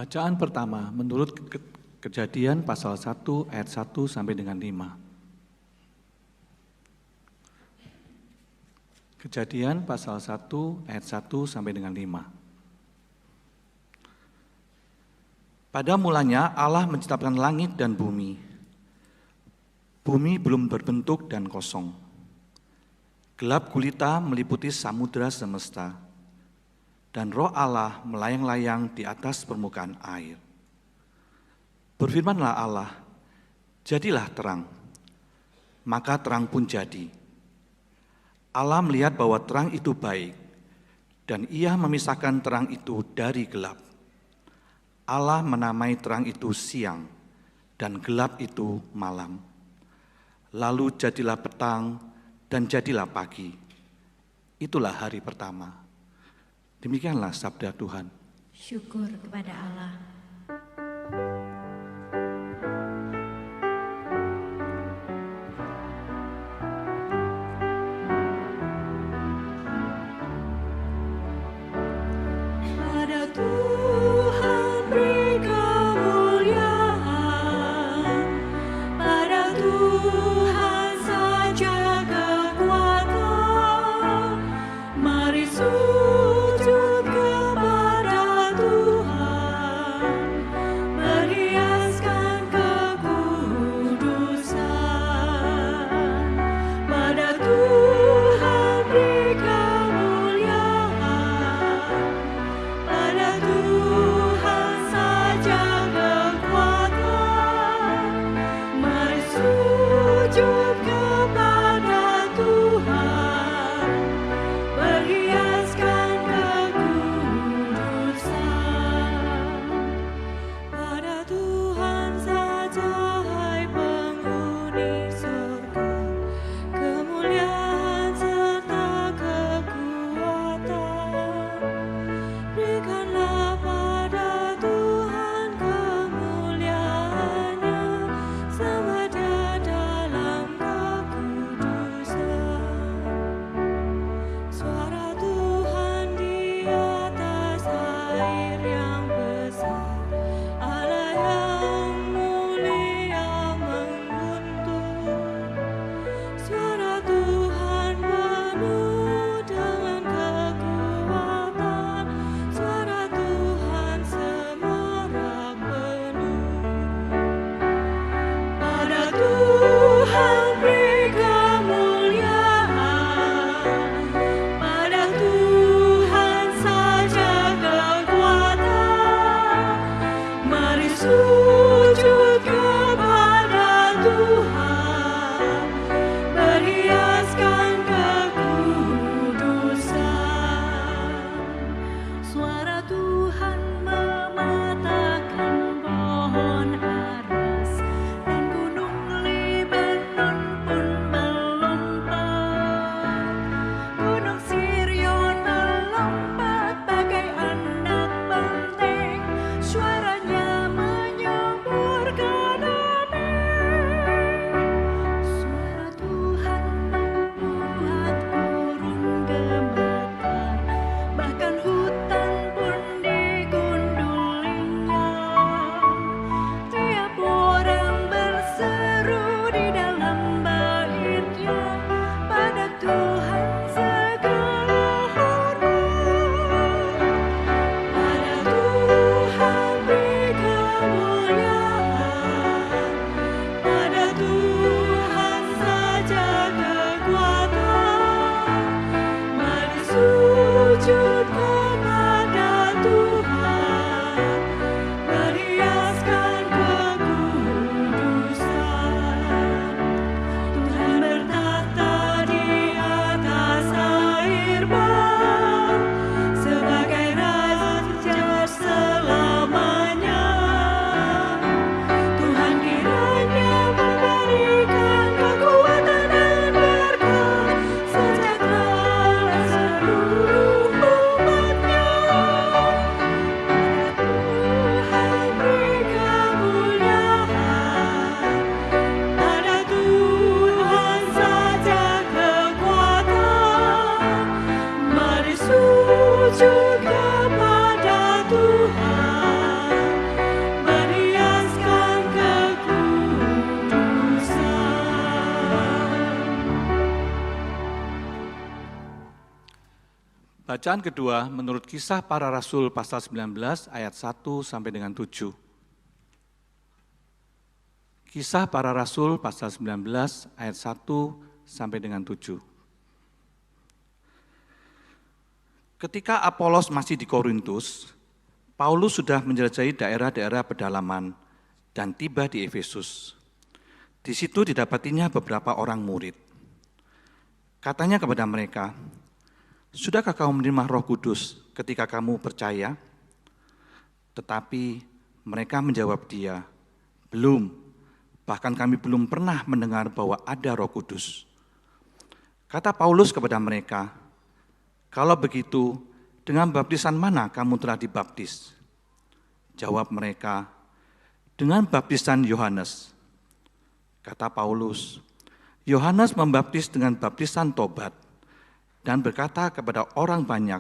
Bacaan pertama menurut Kejadian pasal 1 ayat 1 sampai dengan 5. Kejadian pasal 1 ayat 1 sampai dengan 5. Pada mulanya Allah menciptakan langit dan bumi. Bumi belum berbentuk dan kosong. Gelap gulita meliputi samudera semesta, dan roh Allah melayang-layang di atas permukaan air. Berfirmanlah Allah, jadilah terang. Maka terang pun jadi. Allah melihat bahwa terang itu baik, dan Ia memisahkan terang itu dari gelap. Allah menamai terang itu siang, dan gelap itu malam. Lalu jadilah petang, dan jadilah pagi. Itulah hari pertama. Demikianlah sabda Tuhan. Syukur kepada Allah. Sujud kepada Tuhan, beri Bacaan kedua menurut Kisah Para Rasul pasal 19 ayat 1 sampai dengan 7. Kisah Para Rasul pasal 19 ayat 1 sampai dengan 7. Ketika Apolos masih di Korintus, Paulus sudah menjelajahi daerah-daerah pedalaman dan tiba di Efesus. Di situ didapatinya beberapa orang murid. Katanya kepada mereka, "Sudahkah kamu menerima Roh Kudus ketika kamu percaya?" Tetapi mereka menjawab dia, "Belum, bahkan kami belum pernah mendengar bahwa ada Roh Kudus." Kata Paulus kepada mereka, "Kalau begitu, dengan baptisan mana kamu telah dibaptis?" Jawab mereka, "Dengan baptisan Yohanes." Kata Paulus, "Yohanes membaptis dengan baptisan tobat dan berkata kepada orang banyak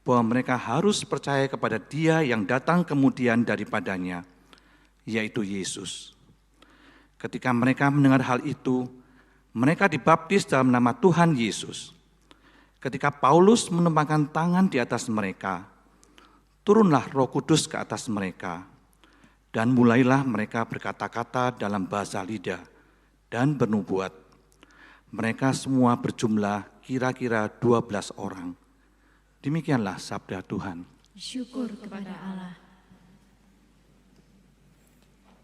bahwa mereka harus percaya kepada Dia yang datang kemudian daripadanya, yaitu Yesus." Ketika mereka mendengar hal itu, mereka dibaptis dalam nama Tuhan Yesus. Ketika Paulus menumpangkan tangan di atas mereka, turunlah Roh Kudus ke atas mereka, dan mulailah mereka berkata-kata dalam bahasa lidah dan bernubuat. Mereka semua berjumlah kira-kira 12 orang. Demikianlah sabda Tuhan. Syukur kepada Allah.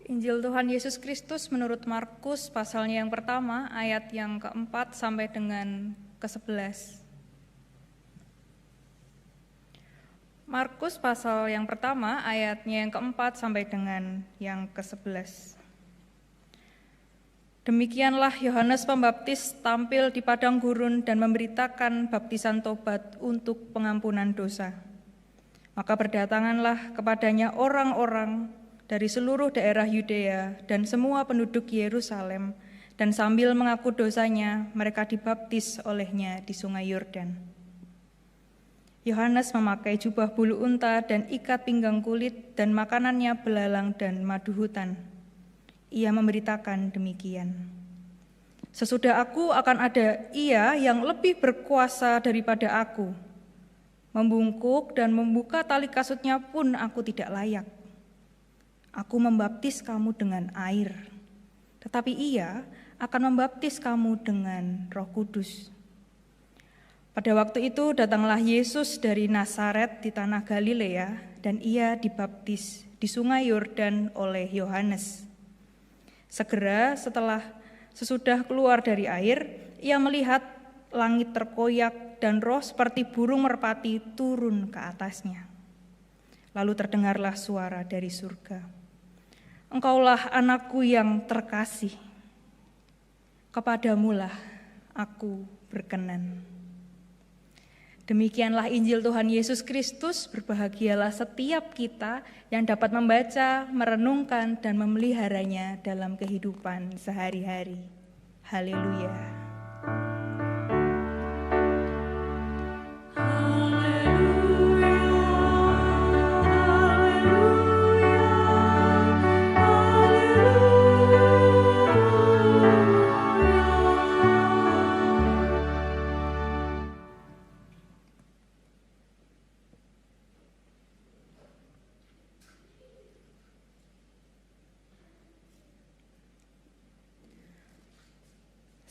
Injil Tuhan Yesus Kristus menurut Markus pasalnya yang pertama ayat yang ke-4 sampai dengan ke-11. Markus pasal yang pertama ayatnya yang ke-4 sampai dengan yang ke-11. Demikianlah Yohanes Pembaptis tampil di padang gurun dan memberitakan baptisan tobat untuk pengampunan dosa. Maka berdatanganlah kepadanya orang-orang dari seluruh daerah Yudea dan semua penduduk Yerusalem, dan sambil mengaku dosanya, mereka dibaptis olehnya di sungai Yordan. Yohanes memakai jubah bulu unta dan ikat pinggang kulit, dan makanannya belalang dan madu hutan. Ia memberitakan demikian, "Sesudah aku akan ada Ia yang lebih berkuasa daripada aku. Membungkuk dan membuka tali kasutnya pun aku tidak layak. Aku membaptis kamu dengan air, tetapi Ia akan membaptis kamu dengan Roh Kudus." Pada waktu itu datanglah Yesus dari Nazaret di tanah Galilea, dan Ia dibaptis di sungai Yordan oleh Yohanes. Segera sesudah keluar dari air, Ia melihat langit terkoyak dan roh seperti burung merpati turun ke atasnya. Lalu terdengarlah suara dari surga, "Engkaulah anakku yang terkasih, kepadamulah aku berkenan." Demikianlah Injil Tuhan Yesus Kristus. Berbahagialah setiap kita yang dapat membaca, merenungkan, dan memeliharanya dalam kehidupan sehari-hari. Haleluya.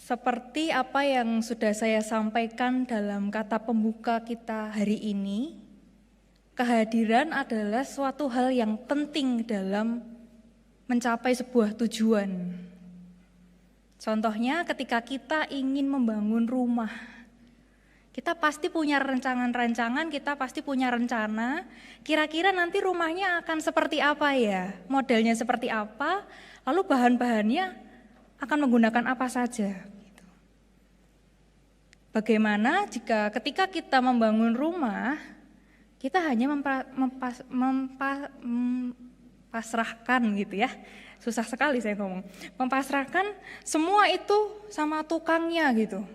Seperti apa yang sudah saya sampaikan dalam kata pembuka kita hari ini, kehadiran adalah suatu hal yang penting dalam mencapai sebuah tujuan. Contohnya ketika kita ingin membangun rumah, kita pasti punya rancangan-rancangan, kita pasti punya rencana, kira-kira nanti rumahnya akan seperti apa ya, modelnya seperti apa, lalu bahan-bahannya akan menggunakan apa saja. Bagaimana jika ketika kita membangun rumah, kita hanya mempasrahkan gitu ya, susah sekali saya ngomong, mempasrahkan semua itu sama tukangnya gitu.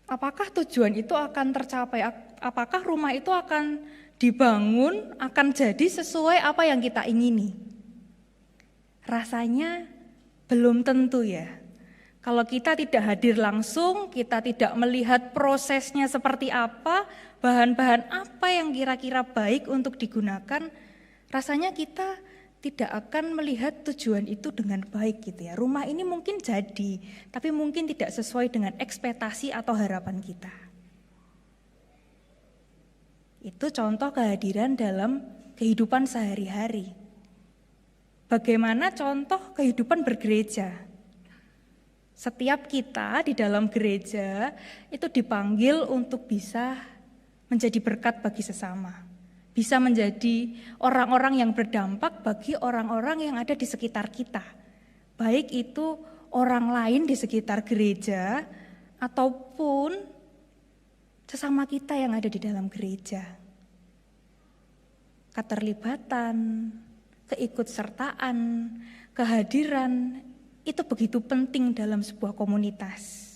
Apakah tujuan itu akan tercapai? Apakah rumah itu akan dibangun, akan jadi sesuai apa yang kita ingini? Rasanya belum tentu ya. Kalau kita tidak hadir langsung, kita tidak melihat prosesnya seperti apa, bahan-bahan apa yang kira-kira baik untuk digunakan, rasanya kita tidak akan melihat tujuan itu dengan baik gitu ya. Rumah ini mungkin jadi, tapi mungkin tidak sesuai dengan ekspektasi atau harapan kita. Itu contoh kehadiran dalam kehidupan sehari-hari. Bagaimana contoh kehidupan bergereja? Setiap kita di dalam gereja itu dipanggil untuk bisa menjadi berkat bagi sesama. Bisa menjadi orang-orang yang berdampak bagi orang-orang yang ada di sekitar kita. Baik itu orang lain di sekitar gereja ataupun sesama kita yang ada di dalam gereja. Keterlibatan, keikutsertaan, kehadiran itu begitu penting dalam sebuah komunitas.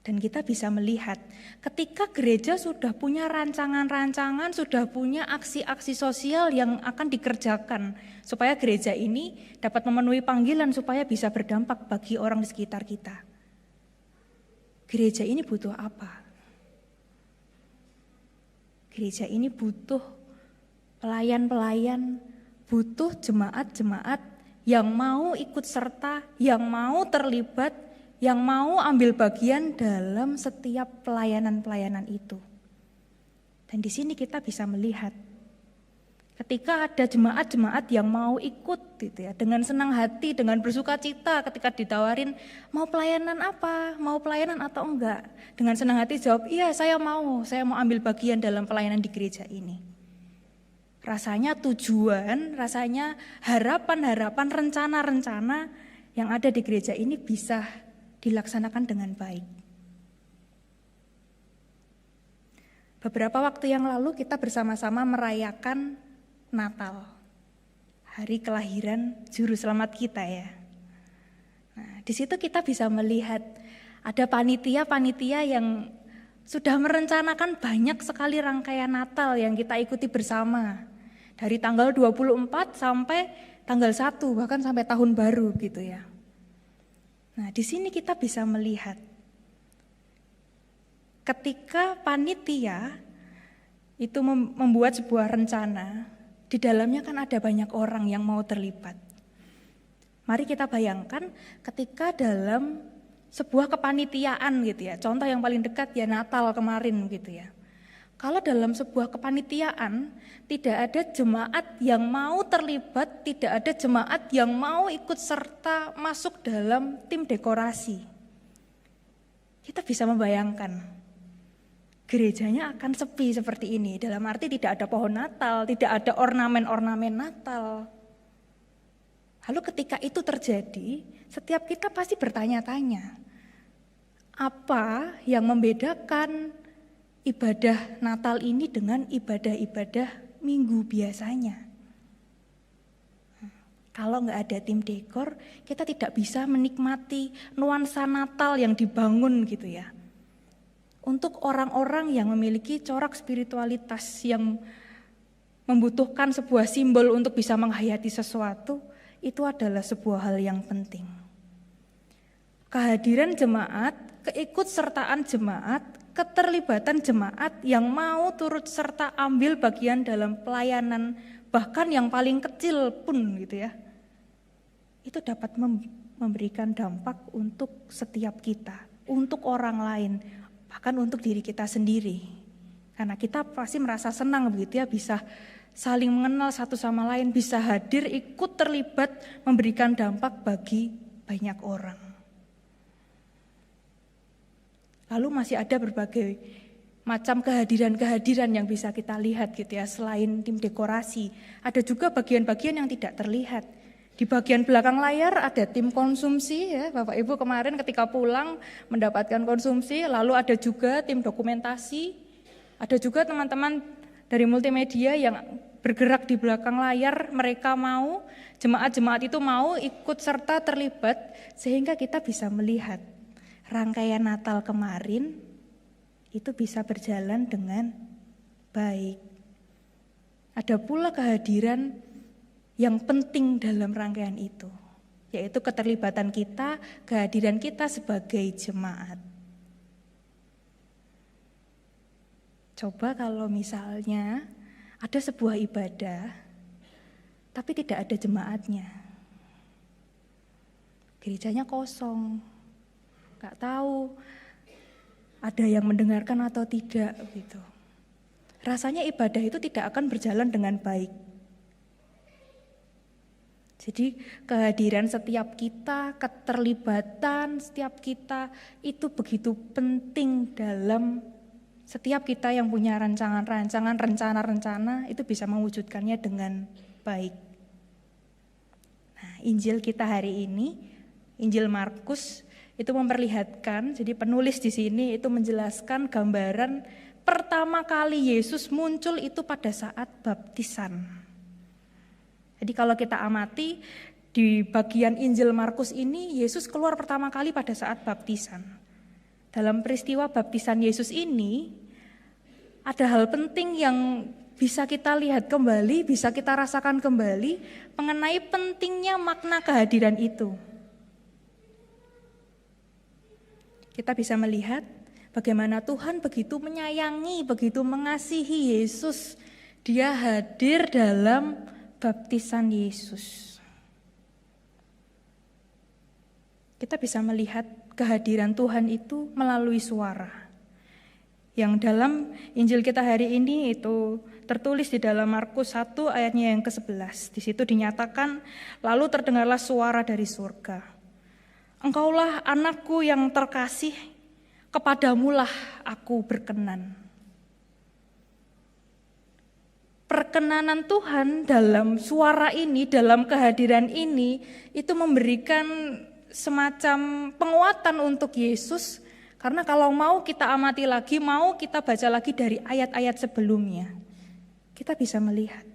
Dan kita bisa melihat ketika gereja sudah punya rancangan-rancangan, sudah punya aksi-aksi sosial yang akan dikerjakan supaya gereja ini dapat memenuhi panggilan supaya bisa berdampak bagi orang di sekitar kita. Gereja ini butuh apa? Gereja ini butuh pelayan-pelayan, butuh jemaat-jemaat yang mau ikut serta, yang mau terlibat, yang mau ambil bagian dalam setiap pelayanan-pelayanan itu. Dan di sini kita bisa melihat ketika ada jemaat-jemaat yang mau ikut gitu ya, dengan senang hati, dengan bersuka cita ketika ditawarin mau pelayanan apa, mau pelayanan atau enggak. Dengan senang hati jawab, iya saya mau ambil bagian dalam pelayanan di gereja ini. Rasanya tujuan, rasanya harapan-harapan, rencana-rencana yang ada di gereja ini bisa dilaksanakan dengan baik. Beberapa waktu yang lalu kita bersama-sama merayakan Natal, hari kelahiran Juru Selamat kita ya. Nah, di situ kita bisa melihat ada panitia-panitia yang sudah merencanakan banyak sekali rangkaian Natal yang kita ikuti bersama. Dari tanggal 24 sampai tanggal 1, bahkan sampai tahun baru gitu ya. Nah, di sini kita bisa melihat ketika panitia itu membuat sebuah rencana, di dalamnya kan ada banyak orang yang mau terlibat. Mari kita bayangkan ketika dalam sebuah kepanitiaan gitu ya, contoh yang paling dekat ya Natal kemarin gitu ya. Kalau dalam sebuah kepanitiaan tidak ada jemaat yang mau terlibat, tidak ada jemaat yang mau ikut serta masuk dalam tim dekorasi. Kita bisa membayangkan gerejanya akan sepi seperti ini. Dalam arti tidak ada pohon Natal, tidak ada ornamen-ornamen Natal. Lalu ketika itu terjadi, setiap kita pasti bertanya-tanya, apa yang membedakan ibadah Natal ini dengan ibadah-ibadah minggu biasanya? Kalau nggak ada tim dekor, kita tidak bisa menikmati nuansa Natal yang dibangun gitu ya. Untuk orang-orang yang memiliki corak spiritualitas yang membutuhkan sebuah simbol untuk bisa menghayati sesuatu, itu adalah sebuah hal yang penting. Kehadiran jemaat, keikutsertaan jemaat, keterlibatan jemaat yang mau turut serta ambil bagian dalam pelayanan, bahkan yang paling kecil pun gitu ya, itu dapat memberikan dampak untuk setiap kita, untuk orang lain, bahkan untuk diri kita sendiri. Karena kita pasti merasa senang begitu ya, bisa saling mengenal satu sama lain, bisa hadir, ikut terlibat, memberikan dampak bagi banyak orang. Lalu masih ada berbagai macam kehadiran-kehadiran yang bisa kita lihat gitu ya, selain tim dekorasi. Ada juga bagian-bagian yang tidak terlihat. Di bagian belakang layar ada tim konsumsi ya, Bapak Ibu kemarin ketika pulang mendapatkan konsumsi. Lalu ada juga tim dokumentasi, ada juga teman-teman dari multimedia yang bergerak di belakang layar. Mereka mau, jemaat-jemaat itu mau ikut serta terlibat sehingga kita bisa melihat rangkaian Natal kemarin itu bisa berjalan dengan baik. Ada pula kehadiran yang penting dalam rangkaian itu, yaitu keterlibatan kita, kehadiran kita sebagai jemaat. Coba kalau misalnya ada sebuah ibadah, tapi tidak ada jemaatnya. Gerejanya kosong, gak tahu ada yang mendengarkan atau tidak gitu. Rasanya ibadah itu tidak akan berjalan dengan baik. Jadi kehadiran setiap kita, keterlibatan setiap kita itu begitu penting dalam setiap kita yang punya rancangan-rancangan, rencana-rencana itu bisa mewujudkannya dengan baik. Nah, Injil kita hari ini, Injil Markus itu memperlihatkan, jadi penulis di sini itu menjelaskan gambaran pertama kali Yesus muncul itu pada saat baptisan. Jadi kalau kita amati di bagian Injil Markus ini, Yesus keluar pertama kali pada saat baptisan. Dalam peristiwa baptisan Yesus ini, ada hal penting yang bisa kita lihat kembali, bisa kita rasakan kembali mengenai pentingnya makna kehadiran itu. Kita bisa melihat bagaimana Tuhan begitu menyayangi, begitu mengasihi Yesus. Dia hadir dalam baptisan Yesus. Kita bisa melihat kehadiran Tuhan itu melalui suara. Yang dalam Injil kita hari ini itu tertulis di dalam Markus 1 ayatnya yang ke-11. Di situ dinyatakan, lalu terdengarlah suara dari surga. Engkaulah anakku yang terkasih, kepadamulah aku berkenan. Perkenanan Tuhan dalam suara ini, dalam kehadiran ini, itu memberikan semacam penguatan untuk Yesus. Karena kalau mau kita amati lagi, mau kita baca lagi dari ayat-ayat sebelumnya, kita bisa melihat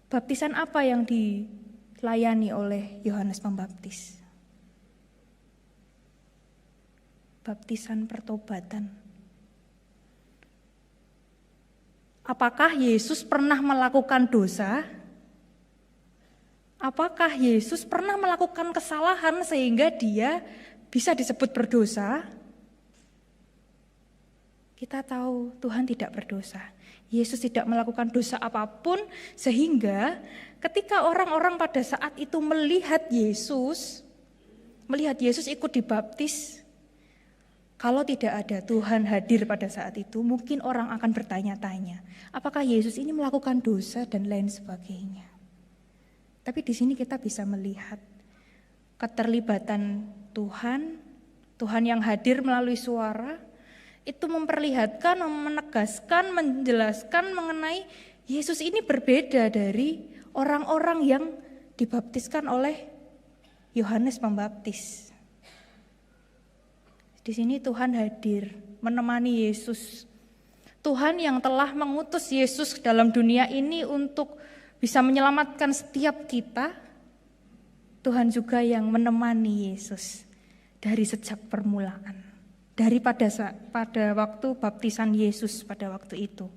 baptisan apa yang dilayani oleh Yohanes Pembaptis. Baptisan pertobatan. Apakah Yesus pernah melakukan dosa? Apakah Yesus pernah melakukan kesalahan sehingga dia bisa disebut berdosa? Kita tahu Tuhan tidak berdosa. Yesus tidak melakukan dosa apapun sehingga ketika orang-orang pada saat itu melihat Yesus ikut dibaptis, kalau tidak ada Tuhan hadir pada saat itu, mungkin orang akan bertanya-tanya, apakah Yesus ini melakukan dosa dan lain sebagainya. Tapi di sini kita bisa melihat keterlibatan Tuhan yang hadir melalui suara, itu memperlihatkan, menegaskan, menjelaskan mengenai Yesus ini berbeda dari orang-orang yang dibaptiskan oleh Yohanes Pembaptis. Di sini Tuhan hadir menemani Yesus. Tuhan yang telah mengutus Yesus dalam dunia ini untuk bisa menyelamatkan setiap kita, Tuhan juga yang menemani Yesus dari sejak permulaan, pada waktu baptisan Yesus pada waktu itu.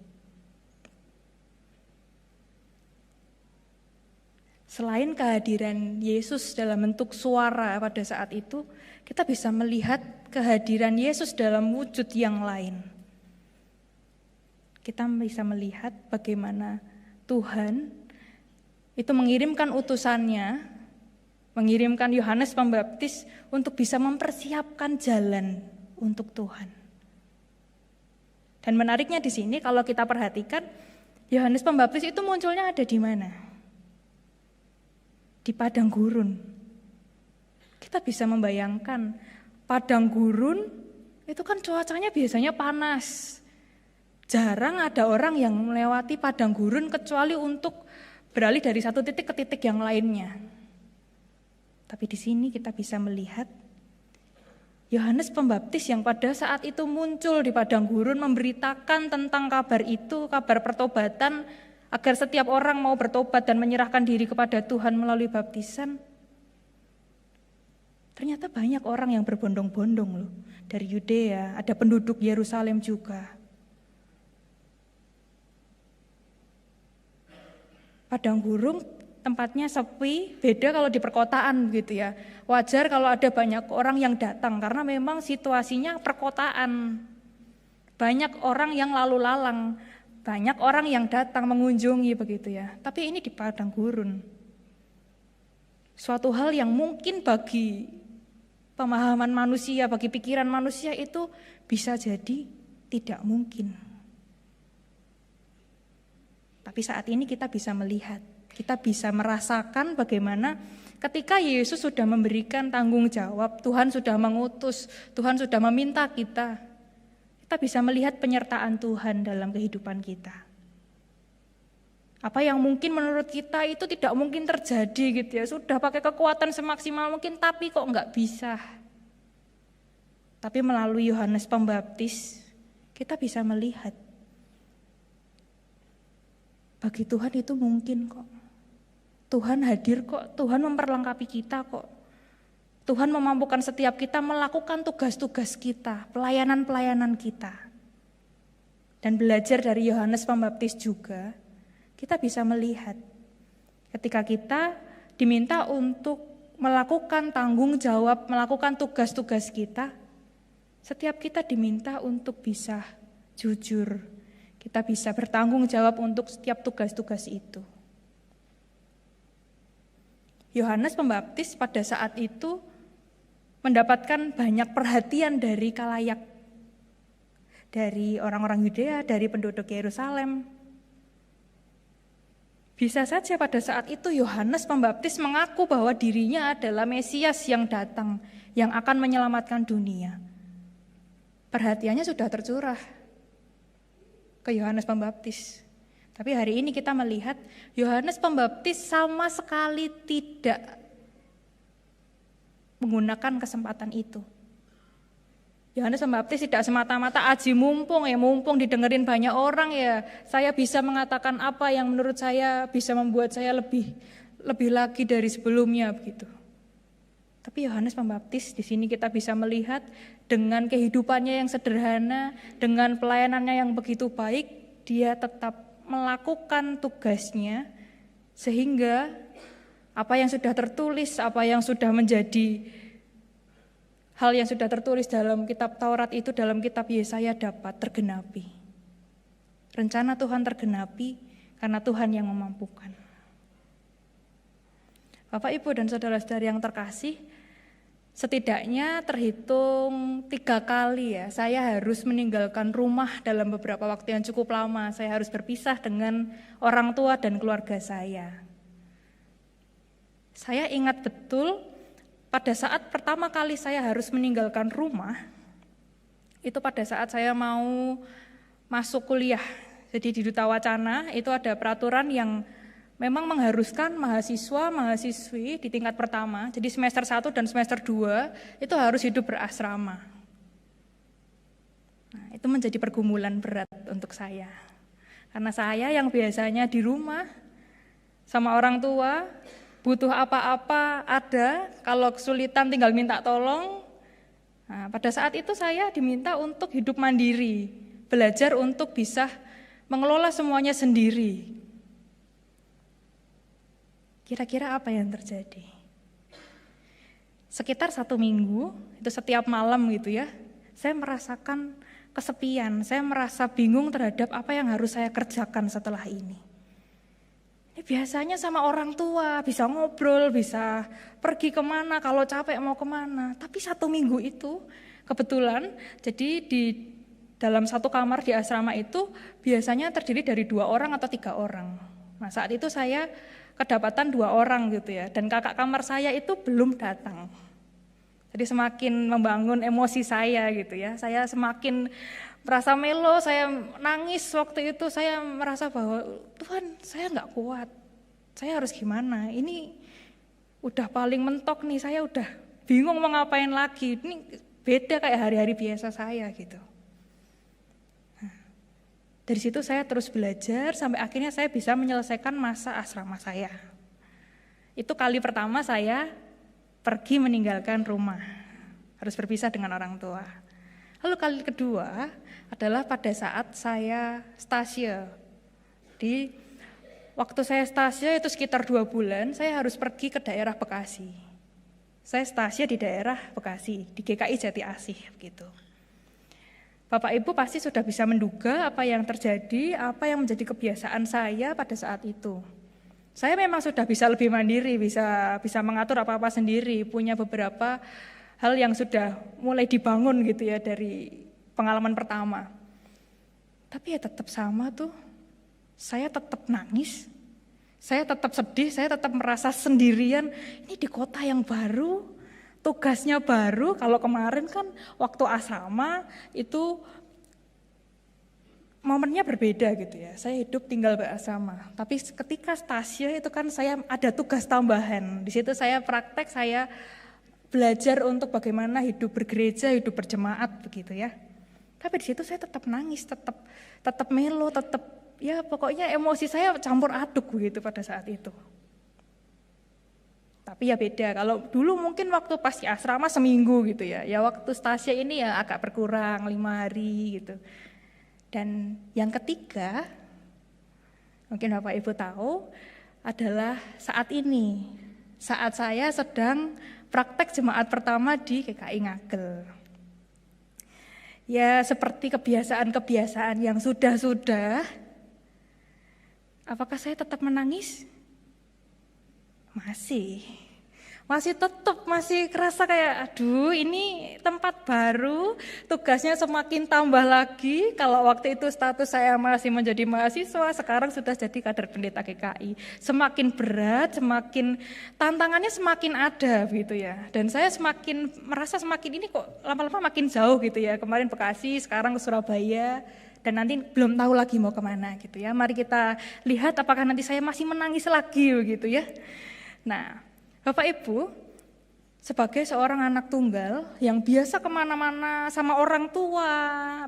Selain kehadiran Yesus dalam bentuk suara pada saat itu, kita bisa melihat kehadiran Yesus dalam wujud yang lain. Kita bisa melihat bagaimana Tuhan itu mengirimkan utusannya, mengirimkan Yohanes Pembaptis untuk bisa mempersiapkan jalan untuk Tuhan. Dan menariknya di sini kalau kita perhatikan, Yohanes Pembaptis itu munculnya ada di mana? Di padang gurun. Kita bisa membayangkan padang gurun itu kan cuacanya biasanya panas. Jarang ada orang yang melewati padang gurun kecuali untuk beralih dari satu titik ke titik yang lainnya. Tapi di sini kita bisa melihat Yohanes Pembaptis yang pada saat itu muncul di padang gurun memberitakan tentang kabar itu, kabar pertobatan, agar setiap orang mau bertobat dan menyerahkan diri kepada Tuhan melalui baptisan. Ternyata banyak orang yang berbondong-bondong loh. Dari Yudea, ada penduduk Yerusalem juga. Padang gurun tempatnya sepi, beda kalau di perkotaan gitu ya. Wajar kalau ada banyak orang yang datang karena memang situasinya perkotaan. Banyak orang yang lalu lalang, banyak orang yang datang mengunjungi begitu ya. Tapi ini di padang gurun. Suatu hal yang mungkin bagi pemahaman manusia, bagi pikiran manusia itu bisa jadi tidak mungkin. Tapi saat ini kita bisa melihat, kita bisa merasakan bagaimana ketika Yesus sudah memberikan tanggung jawab, Tuhan sudah mengutus, Tuhan sudah meminta kita bisa melihat penyertaan Tuhan dalam kehidupan kita. Apa yang mungkin menurut kita itu tidak mungkin terjadi gitu ya, sudah pakai kekuatan semaksimal mungkin tapi kok enggak bisa. Tapi melalui Yohanes Pembaptis kita bisa melihat bagi Tuhan itu mungkin kok. Tuhan hadir kok, Tuhan memperlengkapi kita kok. Tuhan memampukan setiap kita melakukan tugas-tugas kita, pelayanan-pelayanan kita. Dan belajar dari Yohanes Pembaptis juga, kita bisa melihat ketika kita diminta untuk melakukan tanggung jawab, melakukan tugas-tugas kita, setiap kita diminta untuk bisa jujur. Kita bisa bertanggung jawab untuk setiap tugas-tugas itu. Yohanes Pembaptis pada saat itu mendapatkan banyak perhatian dari khalayak, dari orang-orang Yudea, dari penduduk Yerusalem. Bisa saja pada saat itu Yohanes Pembaptis mengaku bahwa dirinya adalah Mesias yang datang, yang akan menyelamatkan dunia. Perhatiannya sudah tercurah ke Yohanes Pembaptis. Tapi hari ini kita melihat Yohanes Pembaptis sama sekali tidak menggunakan kesempatan itu. Yohanes Pembaptis tidak semata-mata aji mumpung didengerin banyak orang ya, saya bisa mengatakan apa yang menurut saya bisa membuat saya lebih lagi dari sebelumnya begitu. Tapi Yohanes Pembaptis di sini kita bisa melihat dengan kehidupannya yang sederhana, dengan pelayanannya yang begitu baik, dia tetap melakukan tugasnya sehingga apa yang sudah tertulis, apa yang sudah menjadi hal yang sudah tertulis dalam kitab Taurat itu, dalam kitab Yesaya dapat tergenapi. Rencana Tuhan tergenapi karena Tuhan yang memampukan. Bapak, Ibu, dan saudara-saudari yang terkasih, setidaknya terhitung 3 kali ya, saya harus meninggalkan rumah dalam beberapa waktu yang cukup lama. Saya harus berpisah dengan orang tua dan keluarga saya. Saya ingat betul pada saat pertama kali saya harus meninggalkan rumah, itu pada saat saya mau masuk kuliah. Jadi di Duta Wacana itu ada peraturan yang memang mengharuskan mahasiswa-mahasiswi di tingkat pertama, jadi semester 1 dan semester 2 itu harus hidup berasrama. Nah, itu menjadi pergumulan berat untuk saya. Karena saya yang biasanya di rumah sama orang tua, butuh apa-apa ada, kalau kesulitan tinggal minta tolong. Nah, pada saat itu saya diminta untuk hidup mandiri, belajar untuk bisa mengelola semuanya sendiri. Kira-kira apa yang terjadi? Sekitar 1 minggu, itu setiap malam gitu ya, saya merasakan kesepian, saya merasa bingung terhadap apa yang harus saya kerjakan setelah ini. Biasanya sama orang tua, bisa ngobrol, bisa pergi kemana, kalau capek mau kemana. Tapi 1 minggu itu kebetulan, jadi di dalam satu kamar di asrama itu biasanya terdiri dari 2 orang atau 3 orang. Nah saat itu saya kedapatan 2 orang gitu ya, dan kakak kamar saya itu belum datang. Jadi semakin membangun emosi saya gitu ya, saya semakin merasa melo, saya nangis waktu itu, saya merasa bahwa Tuhan saya gak kuat, saya harus gimana, ini udah paling mentok nih, saya udah bingung mau ngapain lagi, ini beda kayak hari-hari biasa saya gitu. Nah, dari situ saya terus belajar sampai akhirnya saya bisa menyelesaikan masa asrama saya. Itu kali pertama saya pergi meninggalkan rumah, harus berpisah dengan orang tua. Lalu kali kedua adalah pada saat saya stase di Waktu saya Stasia itu sekitar 2 bulan, saya harus pergi ke daerah Bekasi. Saya Stasia di daerah Bekasi, di GKI Jati Asih begitu. Bapak Ibu pasti sudah bisa menduga apa yang terjadi, apa yang menjadi kebiasaan saya pada saat itu. Saya memang sudah bisa lebih mandiri, bisa mengatur apa-apa sendiri, punya beberapa hal yang sudah mulai dibangun gitu ya dari pengalaman pertama. Tapi ya tetap sama tuh, saya tetap nangis, saya tetap sedih, saya tetap merasa sendirian. Ini di kota yang baru, tugasnya baru. Kalau kemarin kan waktu asrama itu momennya berbeda gitu ya. Saya hidup tinggal berasrama. Tapi ketika Stasia itu kan saya ada tugas tambahan. Di situ saya praktek, saya belajar untuk bagaimana hidup bergereja, hidup berjemaat begitu ya. Tapi di situ saya tetap nangis, tetap melo, tetap ya pokoknya emosi saya campur aduk begitu pada saat itu. Tapi ya beda, kalau dulu mungkin waktu pas di asrama seminggu gitu ya. Ya waktu Stasia ini ya agak berkurang 5 hari gitu. Dan yang ketiga, mungkin Bapak Ibu tahu, adalah saat ini. Saat saya sedang praktek jemaat pertama di GKI Ngagel. Ya seperti kebiasaan-kebiasaan yang sudah-sudah, apakah saya tetap menangis? Masih tetap, masih kerasa kayak aduh ini tempat baru, tugasnya semakin tambah lagi. Kalau waktu itu status saya masih menjadi mahasiswa, sekarang sudah jadi kader pendeta GKI. Semakin berat, semakin tantangannya semakin ada gitu ya. Dan saya merasa semakin ini kok lama-lama makin jauh gitu ya. Kemarin Bekasi, sekarang ke Surabaya. Dan nanti belum tahu lagi mau kemana gitu ya. Mari kita lihat apakah nanti saya masih menangis lagi begitu ya. Nah, Bapak Ibu, sebagai seorang anak tunggal yang biasa kemana-mana sama orang tua,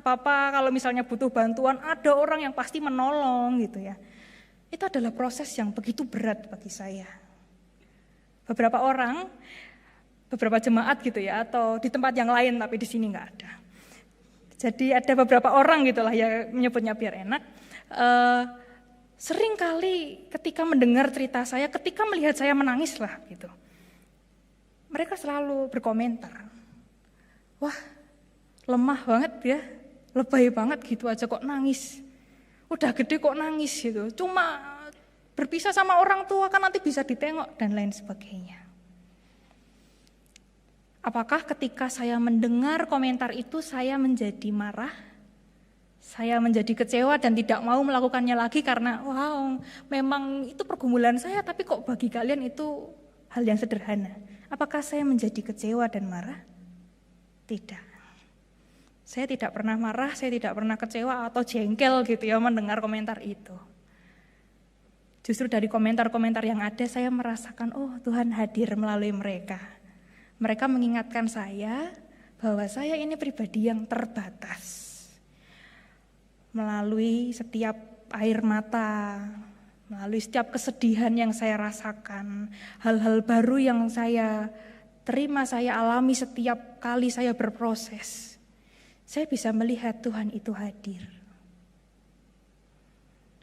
Papa kalau misalnya butuh bantuan ada orang yang pasti menolong gitu ya. Itu adalah proses yang begitu berat bagi saya. Beberapa orang, beberapa jemaat gitu ya, atau di tempat yang lain tapi di sini nggak ada. Jadi ada beberapa orang gitulah ya menyebutnya biar enak. Sering kali ketika mendengar cerita saya, ketika melihat saya menangis lah gitu. Mereka selalu berkomentar, wah lemah banget ya, lebay banget gitu aja kok nangis. Udah gede kok nangis gitu, cuma berpisah sama orang tua kan nanti bisa ditengok dan lain sebagainya. Apakah ketika saya mendengar komentar itu saya menjadi marah? Saya menjadi kecewa dan tidak mau melakukannya lagi karena wow, memang itu pergumulan saya tapi kok bagi kalian itu hal yang sederhana. Apakah saya menjadi kecewa dan marah? Tidak. Saya tidak pernah marah, saya tidak pernah kecewa atau jengkel gitu ya mendengar komentar itu. Justru dari komentar-komentar yang ada saya merasakan oh Tuhan hadir melalui mereka. Mereka mengingatkan saya bahwa saya ini pribadi yang terbatas. Melalui setiap air mata, melalui setiap kesedihan yang saya rasakan, hal-hal baru yang saya terima, saya alami setiap kali saya berproses, saya bisa melihat Tuhan itu hadir.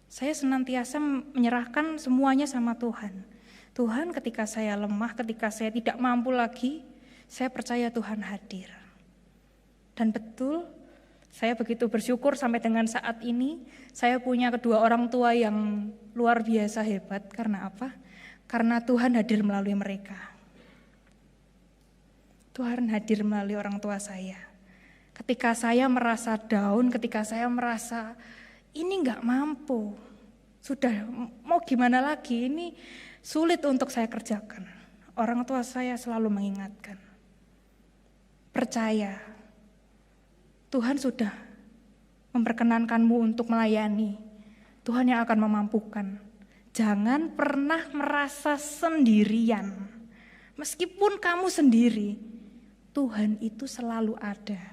Saya senantiasa menyerahkan semuanya sama Tuhan. Tuhan ketika saya lemah, ketika saya tidak mampu lagi, saya percaya Tuhan hadir. Dan betul, saya begitu bersyukur sampai dengan saat ini saya punya kedua orang tua yang luar biasa hebat. Karena apa? Karena Tuhan hadir melalui mereka. Tuhan hadir melalui orang tua saya. Ketika saya merasa down, ketika saya merasa ini gak mampu, sudah mau gimana lagi, ini sulit untuk saya kerjakan. Orang tua saya selalu mengingatkan, percaya. Tuhan sudah memperkenankanmu untuk melayani. Tuhan yang akan memampukan. Jangan pernah merasa sendirian. Meskipun kamu sendiri, Tuhan itu selalu ada.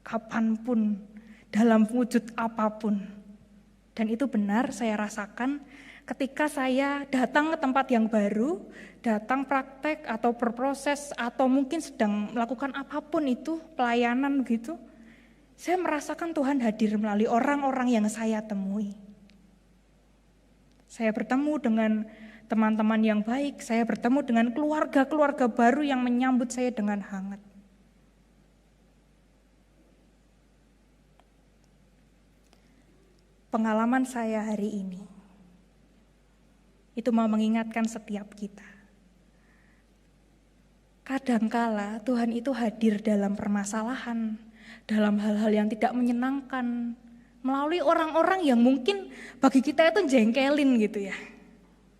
Kapanpun, dalam wujud apapun. Dan itu benar saya rasakan ketika saya datang ke tempat yang baru, datang praktek atau berproses atau mungkin sedang melakukan apapun itu, pelayanan gitu. Saya merasakan Tuhan hadir melalui orang-orang yang saya temui. Saya bertemu dengan teman-teman yang baik, saya bertemu dengan keluarga-keluarga baru yang menyambut saya dengan hangat. Pengalaman saya hari ini, itu mau mengingatkan setiap kita. Kadangkala Tuhan itu hadir dalam permasalahan, dalam hal-hal yang tidak menyenangkan, melalui orang-orang yang mungkin bagi kita itu jengkelin gitu ya.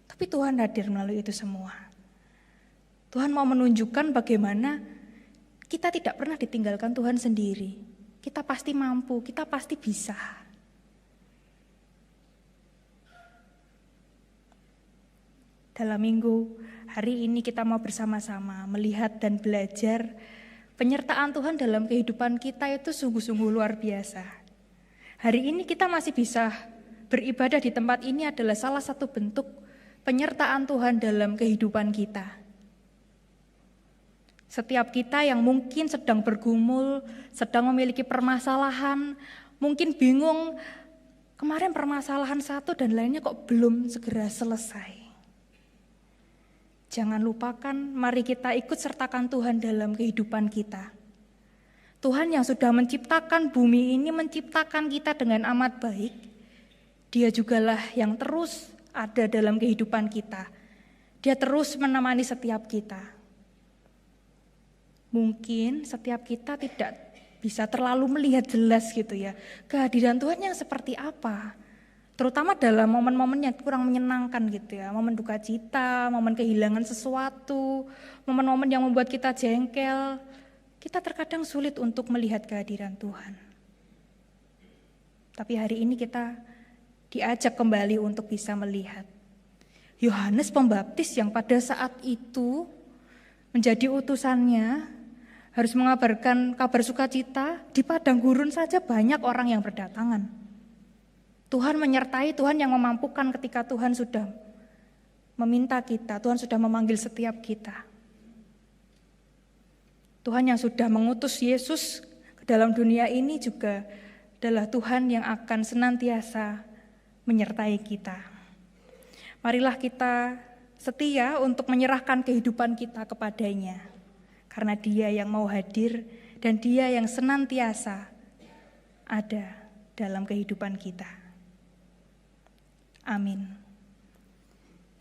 Tapi Tuhan hadir melalui itu semua. Tuhan mau menunjukkan bagaimana kita tidak pernah ditinggalkan Tuhan sendiri. Kita pasti mampu, kita pasti bisa. Dalam minggu hari ini kita mau bersama-sama melihat dan belajar penyertaan Tuhan dalam kehidupan kita itu sungguh-sungguh luar biasa. Hari ini kita masih bisa beribadah di tempat ini adalah salah satu bentuk penyertaan Tuhan dalam kehidupan kita. Setiap kita yang mungkin sedang bergumul, sedang memiliki permasalahan, mungkin bingung, kemarin permasalahan satu dan lainnya kok belum segera selesai. Jangan lupakan, mari kita ikut sertakan Tuhan dalam kehidupan kita. Tuhan yang sudah menciptakan bumi ini, menciptakan kita dengan amat baik. Dia jugalah yang terus ada dalam kehidupan kita. Dia terus menemani setiap kita. Mungkin setiap kita tidak bisa terlalu melihat jelas gitu ya, kehadiran Tuhan yang seperti apa. Terutama dalam momen-momen yang kurang menyenangkan gitu ya, momen duka cita, momen kehilangan sesuatu, momen-momen yang membuat kita jengkel, kita terkadang sulit untuk melihat kehadiran Tuhan. Tapi hari ini kita diajak kembali untuk bisa melihat. Yohanes Pembaptis yang pada saat itu menjadi utusannya harus mengabarkan kabar sukacita, di padang gurun saja banyak orang yang berdatangan. Tuhan menyertai, Tuhan yang memampukan ketika Tuhan sudah meminta kita, Tuhan sudah memanggil setiap kita. Tuhan yang sudah mengutus Yesus ke dalam dunia ini juga adalah Tuhan yang akan senantiasa menyertai kita. Marilah kita setia untuk menyerahkan kehidupan kita kepadanya, karena Dia yang mau hadir dan Dia yang senantiasa ada dalam kehidupan kita. Amin.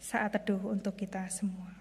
Saat teduh untuk kita semua.